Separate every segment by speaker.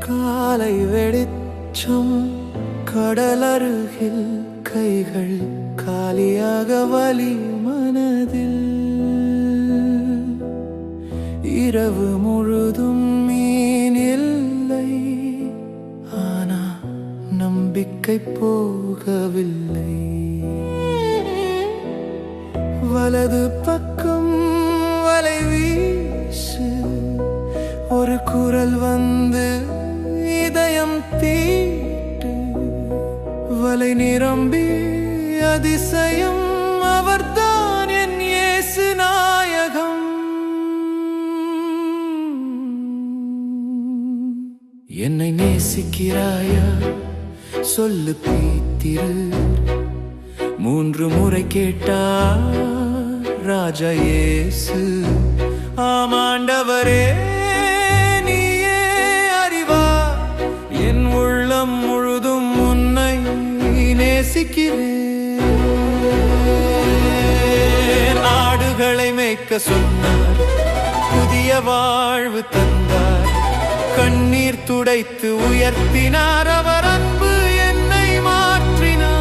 Speaker 1: காலை வெடிச்சம் கடலருகில் கைகள் காலியாக வலி மனதில் இரவு முழுதும் மீன் இல்லை ஆனா நம்பிக்கை போகவில்லை வலது பக்கம் வலை வீசு ஒரு குரல் வந்து இதயம் தீட்டு வலை நிரம்பி அதிசயம் அவர்தான் என் இயேசு நாயகம் என்னை நேசிக்கிறாயா சொல்லு பீத்திரு 3 முறை கேட்டார் ராஜா இயேசு ஆமாண்டவரே நீயே அறிவார் என் உள்ளம் முழுதும் உன்னை நேசிக்கிறேன் ஆடுகளை மேய்க்க சொன்னார் புதிய வாழ்வு தந்தார் கண்ணீர் துடைத்து உயர்த்தினார் அவர் அன்பு என்னை மாற்றினார்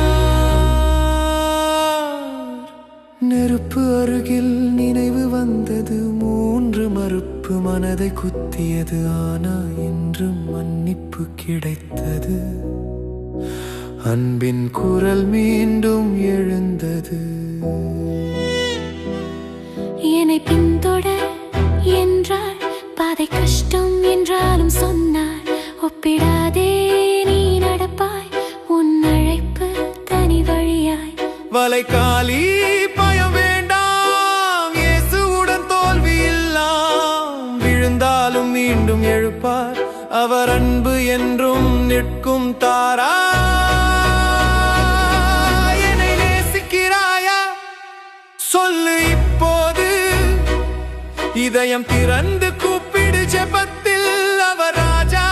Speaker 1: நெருப்பு அருகில் நினைவு வந்தது 3 மறுப்பு மனதை குத்தியது ஆனா இன்று மன்னிப்பு கிடைத்தது அன்பின் குரல் மீண்டும் எழுந்தது
Speaker 2: என்னை பின்தொடர் என்றார் பாதை கஷ்டம் என்றாலும் சொன்னார் ஒப்பிடாதே நீ நடப்பாய் உன் அழைப்பு தனி வழியாய்
Speaker 1: வலைக்காலி பயம் வேண்டாம் இயேசுவுடன் தோல்வி இல்லாம் விழுந்தாலும் மீண்டும் எழுப்பார் அவர் அன்பு என்றும் நிற்கும் தாரா என்னை நேசிக்கிறாயா சொல்லு இப்போது இதயம் திறந்து கூப்பிடு ஜெபத்தில் அவர் ராஜா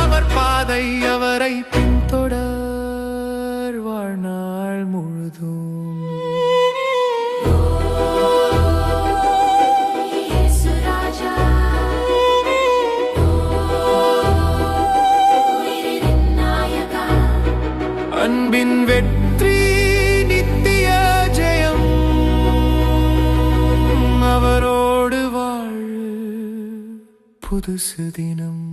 Speaker 1: அவர் பாதை அவரை பின்தொடர் வாழ்நாள் முழுதும் அன்பின் வெற்றி நித்திய ஜெயம் அவரோடு வாழ் புதுசு தினம்